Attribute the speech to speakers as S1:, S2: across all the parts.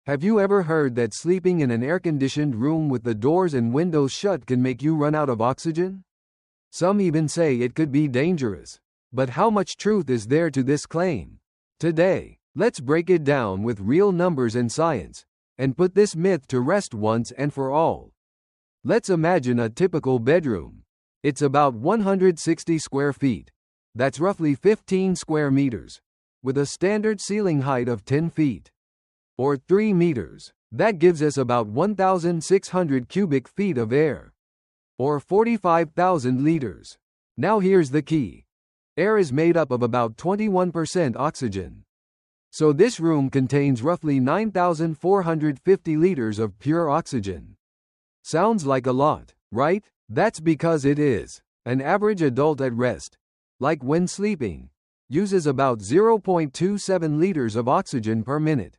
S1: Have you ever heard that sleeping in an air-conditioned room with the doors and windows shut can make you run out of oxygen? Some even say it could be dangerous. But how much truth is there to this claim? Today, let's break it down with real numbers and science, and put this myth to rest once and for all. Let's imagine a typical bedroom. It's about 160 square feet. That's roughly 15 square meters, with a standard ceiling height of 10 feet, or 3 meters. That gives us about 1,600 cubic feet of air, or 45,000 liters. Now here's the key. Air is made up of about 21% oxygen. So this room contains roughly 9,450 liters of pure oxygen. Sounds like a lot, right? That's because it is. An average adult at rest, like when sleeping, uses about 0.27 liters of oxygen per minute.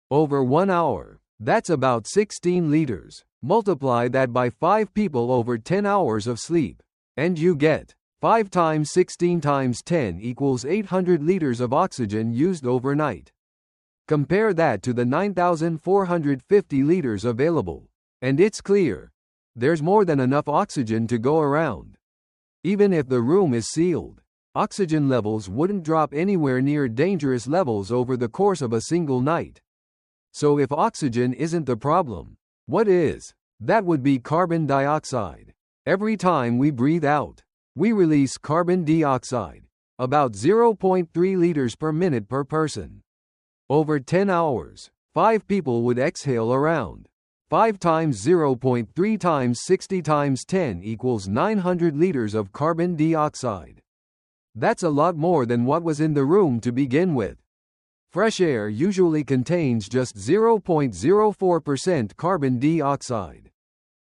S1: Over 1 hour, that's about 16 liters. Multiply that by 5 people over 10 hours of sleep, and you get 5 times 16 times 10 equals 800 liters of oxygen used overnight. Compare that to the 9,450 liters available, and it's clear. There's more than enough oxygen to go around. Even if the room is sealed, oxygen levels wouldn't drop anywhere near dangerous levels over the course of a single night. So if oxygen isn't the problem, what is? That would be carbon dioxide. Every time we breathe out, we release carbon dioxide, about 0.3 liters per minute per person. Over 10 hours, 5 people would exhale around 5 times 0.3 times 60 times 10 equals 900 liters of carbon dioxide. That's a lot more than what was in the room to begin with. Fresh air usually contains just 0.04% carbon dioxide.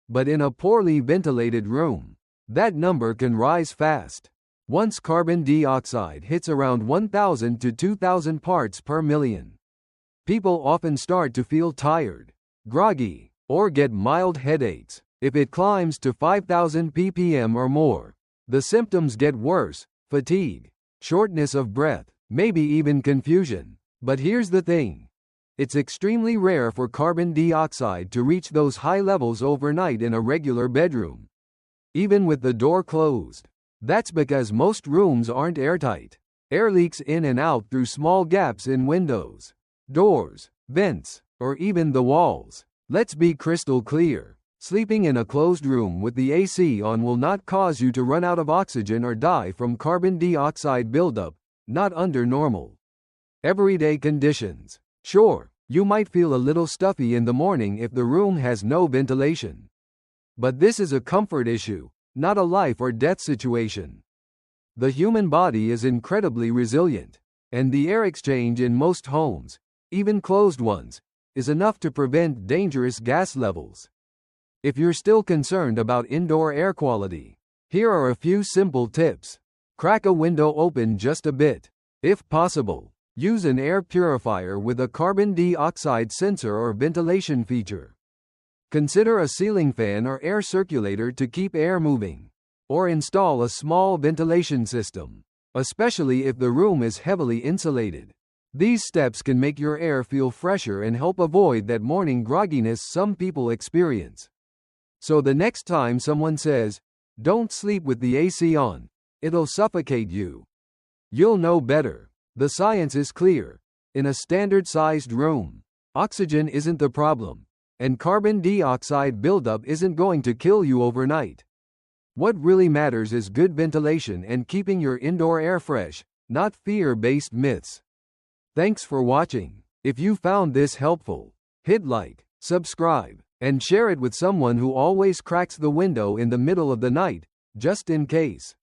S1: But in a poorly ventilated room, that number can rise fast. Once carbon dioxide hits around 1,000 to 2,000 parts per million, people often start to feel tired, groggy, or get mild headaches. If it climbs to 5,000 ppm or more, the symptoms get worse: fatigue, shortness of breath, maybe even confusion. But here's the thing. It's extremely rare for carbon dioxide to reach those high levels overnight in a regular bedroom, even with the door closed. That's because most rooms aren't airtight. Air leaks in and out through small gaps in windows, doors, vents, or even the walls. Let's be crystal clear. Sleeping in a closed room with the AC on will not cause you to run out of oxygen or die from carbon dioxide buildup, not under normal, everyday conditions. Sure, you might feel a little stuffy in the morning if the room has no ventilation. But this is a comfort issue, not a life or death situation. The human body is incredibly resilient, and the air exchange in most homes, even closed ones, is enough to prevent dangerous gas levels. If you're still concerned about indoor air quality, here are a few simple tips. Crack a window open just a bit. If possible, use an air purifier with a carbon dioxide sensor or ventilation feature. Consider a ceiling fan or air circulator to keep air moving, or install a small ventilation system, especially if the room is heavily insulated. These steps can make your air feel fresher and help avoid that morning grogginess some people experience. So the next time someone says, "Don't sleep with the AC on, it'll suffocate you," you'll know better. The science is clear. In a standard-sized room, oxygen isn't the problem, and carbon dioxide buildup isn't going to kill you overnight. What really matters is good ventilation and keeping your indoor air fresh, not fear-based myths. Thanks for watching. If you found this helpful, hit like, subscribe, and share it with someone who always cracks the window in the middle of the night, just in case.